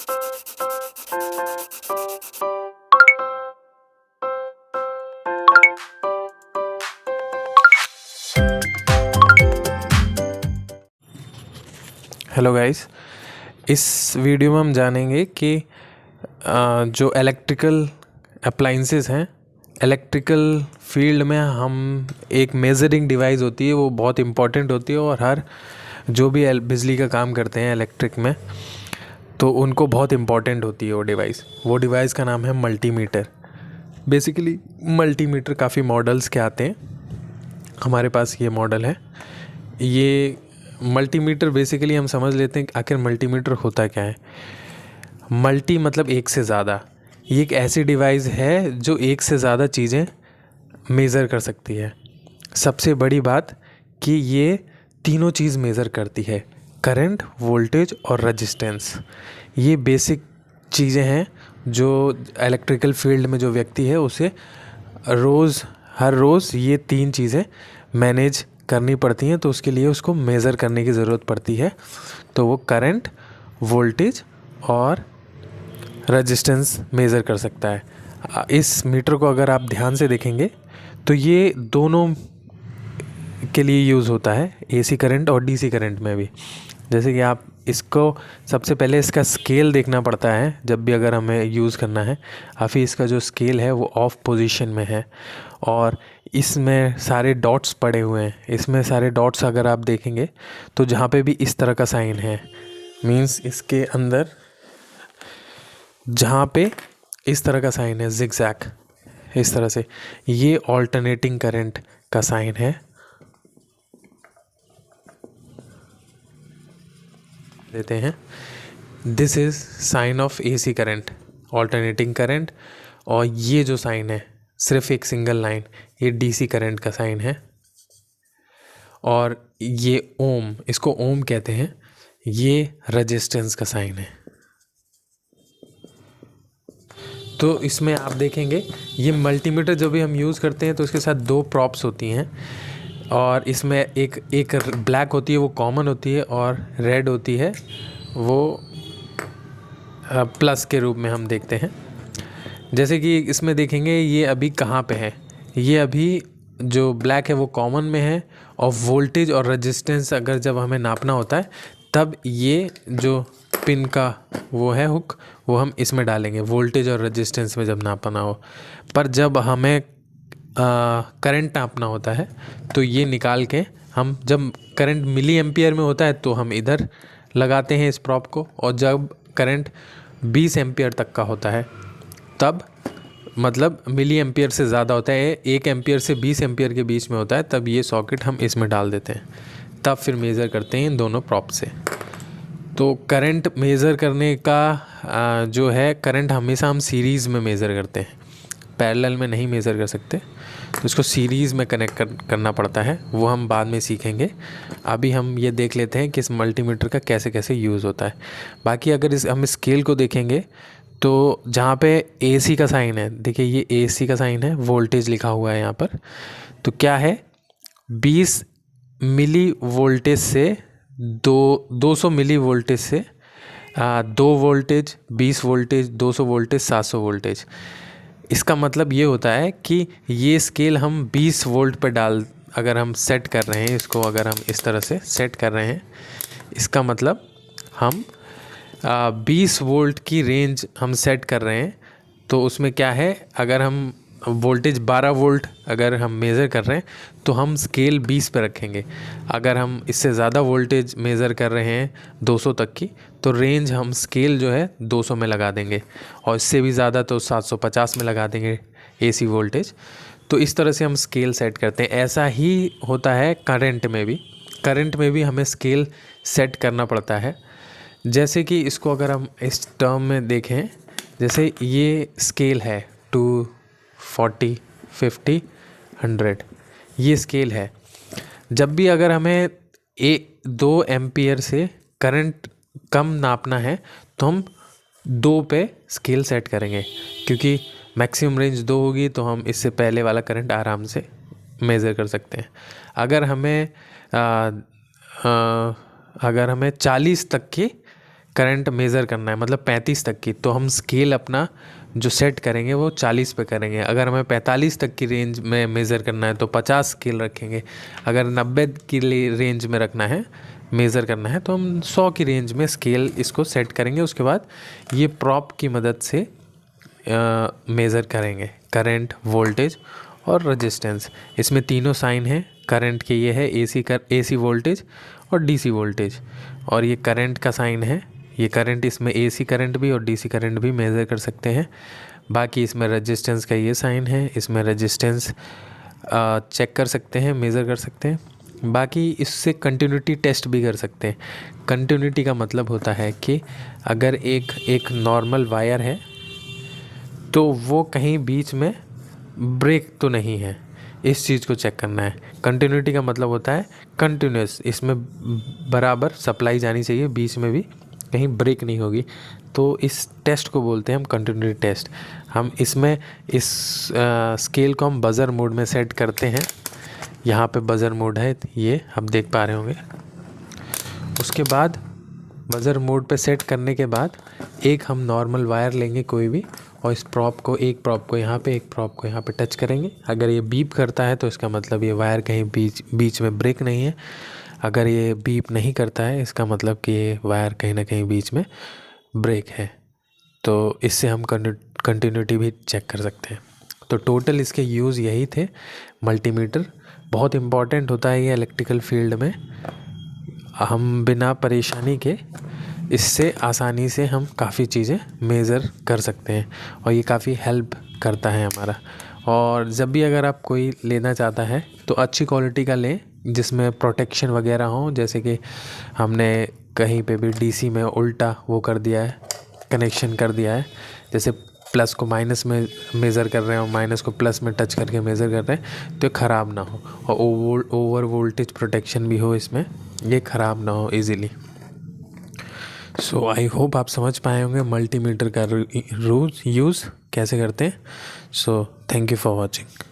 Hello guys, इस video में हम जानेंगे कि जो इलेक्ट्रिकल अप्लाइंसेस हैं, इलेक्ट्रिकल फील्ड में हम एक मेजरिंग डिवाइस होती है, वो बहुत इम्पॉर्टेंट होती है और हर जो भी बिजली का काम करते हैं इलेक्ट्रिक में, तो उनको बहुत इम्पॉर्टेंट होती है वो डिवाइस का नाम है मल्टीमीटर। बेसिकली मल्टीमीटर काफ़ी मॉडल्स के आते हैं, हमारे पास ये मॉडल है। ये मल्टीमीटर बेसिकली हम समझ लेते हैं कि आखिर मल्टीमीटर होता क्या है। मल्टी मतलब एक से ज़्यादा। ये एक ऐसी डिवाइस है जो एक से ज़्यादा चीज़ें मेज़र कर सकती है। सबसे बड़ी बात कि ये तीनों चीज़ मेज़र करती है, करंट, वोल्टेज और रेजिस्टेंस। ये बेसिक चीज़ें हैं जो इलेक्ट्रिकल फील्ड में जो व्यक्ति है उसे हर रोज़ ये तीन चीज़ें मैनेज करनी पड़ती हैं, तो उसके लिए उसको मेज़र करने की ज़रूरत पड़ती है। तो वो करंट, वोल्टेज और रेजिस्टेंस मेज़र कर सकता है। इस मीटर को अगर आप ध्यान से देखेंगे तो ये दोनों के लिए यूज़ होता है, एसी करंट और डीसी करंट में भी। जैसे कि आप इसको सबसे पहले इसका स्केल देखना पड़ता है जब भी अगर हमें यूज़ करना है। अभी इसका जो स्केल है वो ऑफ पोजीशन में है और इसमें सारे डॉट्स पड़े हुए हैं। इसमें सारे डॉट्स अगर आप देखेंगे तो जहाँ पे भी इस तरह का साइन है, मींस इसके अंदर जहाँ पे इस तरह का साइन है जिगजैग, इस तरह से, ये ऑल्टरनेटिंग करंट का साइन है। देते हैं, this is sine of AC current, alternating current. और ये जो साइन है सिर्फ एक सिंगल लाइन, ये डीसी करंट का साइन है। और ये ओम, इसको ओम कहते हैं, ये रेजिस्टेंस का साइन है। तो इसमें आप देखेंगे ये मल्टीमीटर जो भी हम यूज़ करते हैं तो उसके साथ दो प्रॉप्स होती हैं और इसमें एक ब्लैक होती है, वो कॉमन होती है, और रेड होती है, वो प्लस के रूप में हम देखते हैं। जैसे कि इसमें देखेंगे ये अभी कहाँ पे है, ये अभी जो ब्लैक है वो कॉमन में है, और वोल्टेज और रेजिस्टेंस अगर जब हमें नापना होता है तब ये जो पिन का वो है हुक, वो हम इसमें डालेंगे वोल्टेज और रेजिस्टेंस में जब नापना हो। पर जब हमें करंट नापना होता है तो ये निकाल के हम, जब करंट मिली एम्पियर में होता है तो हम इधर लगाते हैं इस प्रॉप को, और जब करंट 20 एम्पियर तक का होता है तब, मतलब मिली एम्पियर से ज़्यादा होता है, 1 एम्पियर से 20 एम्पियर के बीच में होता है, तब ये सॉकेट हम इसमें डाल देते हैं, तब फिर मेज़र करते हैं इन दोनों प्रॉप से। तो करंट मेज़र करने का जो है, करंट हमेशा हम सीरीज़ में मेज़र करते हैं, पैरेलल में नहीं मेज़र कर सकते, तो इसको सीरीज़ में कनेक्ट करना पड़ता है, वो हम बाद में सीखेंगे। अभी हम ये देख लेते हैं कि इस मल्टीमीटर का कैसे कैसे यूज़ होता है। बाकी अगर हम स्केल को देखेंगे तो जहाँ पे एसी का साइन है, देखिए ये एसी का साइन है, वोल्टेज लिखा हुआ है यहाँ पर, तो क्या है, 20 मिली वोल्टेज से 200 मिली वोल्टेज से 2 वोल्टेज, 20 वोल्टेज, 200 वोल्टेज, 700 वोल्टेज। इसका मतलब ये होता है कि ये स्केल हम 20 वोल्ट पर अगर हम सेट कर रहे हैं इसको, अगर हम इस तरह से सेट कर रहे हैं, इसका मतलब हम 20 वोल्ट की रेंज हम सेट कर रहे हैं। तो उसमें क्या है, अगर हम वोल्टेज 12 वोल्ट अगर हम मेज़र कर रहे हैं तो हम स्केल 20 पे रखेंगे। अगर हम इससे ज़्यादा वोल्टेज मेज़र कर रहे हैं 200 तक की, तो रेंज हम स्केल जो है 200 में लगा देंगे, और इससे भी ज़्यादा तो 750 में लगा देंगे एसी वोल्टेज। तो इस तरह से हम स्केल सेट करते हैं। ऐसा ही होता है करंट में भी। करंट में भी हमें स्केल सेट करना पड़ता है। जैसे कि इसको अगर हम इस टर्म में देखें, जैसे ये स्केल है 240, 50, 100, ये स्केल है। जब भी अगर हमें 2 एम्पियर से करंट कम नापना है तो हम 2 पे स्केल सेट करेंगे, क्योंकि मैक्सिमम रेंज 2 होगी तो हम इससे पहले वाला करंट आराम से मेज़र कर सकते हैं। अगर हमें 40 तक की करंट मेज़र करना है, मतलब 35 तक की, तो हम स्केल अपना जो सेट करेंगे वो 40 पे करेंगे। अगर हमें 45 तक की रेंज में मेज़र करना है तो 50 स्केल रखेंगे। अगर 90 की रेंज में रखना है, मेज़र करना है, तो हम 100 की रेंज में स्केल इसको सेट करेंगे। उसके बाद ये प्रॉप की मदद से मेज़र करेंगे करंट, वोल्टेज और रेजिस्टेंस। इसमें तीनों साइन हैं करंट के, ये है एसी वोल्टेज और डीसी वोल्टेज, और ये करंट का साइन है। ये करंट, इसमें एसी करंट भी और डीसी करंट भी मेज़र कर सकते हैं। बाकी इसमें रेजिस्टेंस का ये साइन है, इसमें रेजिस्टेंस चेक कर सकते हैं, मेज़र कर सकते हैं। बाकी इससे कंटिन्यूटी टेस्ट भी कर सकते हैं। कंटिन्यूटी का मतलब होता है कि अगर एक नॉर्मल वायर है तो वो कहीं बीच में ब्रेक तो नहीं है, इस चीज़ को चेक करना है। कंटिन्यूटी का मतलब होता है कंटिन्यूस, इसमें बराबर सप्लाई जानी चाहिए, बीच में भी कहीं ब्रेक नहीं होगी। तो इस टेस्ट को बोलते हैं हम कंटिन्यूटी टेस्ट। हम इसमें इस स्केल को हम बज़र मोड में सेट करते हैं। यहाँ पे बज़र मोड है, ये आप देख पा रहे होंगे। उसके बाद बज़र मोड पे सेट करने के बाद एक हम नॉर्मल वायर लेंगे कोई भी, और इस एक प्रॉप को यहाँ पे, एक प्रॉप को यहाँ पे टच करेंगे। अगर ये बीप करता है तो इसका मतलब ये वायर कहीं बीच में ब्रेक नहीं है। अगर ये बीप नहीं करता है, इसका मतलब कि ये वायर कहीं ना कहीं बीच में ब्रेक है। तो इससे हम कंटिन्यूटी भी चेक कर सकते हैं। तो टोटल इसके यूज़ यही थे। मल्टीमीटर बहुत इम्पॉर्टेंट होता है ये इलेक्ट्रिकल फील्ड में। हम बिना परेशानी के इससे आसानी से हम काफ़ी चीज़ें मेज़र कर सकते हैं, और ये काफ़ी हेल्प करता है हमारा। और जब भी अगर आप कोई लेना चाहता है तो अच्छी क्वालिटी का लें, जिसमें प्रोटेक्शन वगैरह हो। जैसे कि हमने कहीं पे भी डीसी में उल्टा वो कर दिया है, कनेक्शन कर दिया है, जैसे प्लस को माइनस में मेज़र कर रहे हैं और माइनस को प्लस में टच करके मेज़र कर रहे हैं, तो ये ख़राब ना हो। और ओवर वोल्टेज प्रोटेक्शन भी हो इसमें, ये ख़राब ना हो इजीली। सो आई होप आप समझ पाए होंगे मल्टीमीटर का यूज़ कैसे करते हैं। So thank you for watching.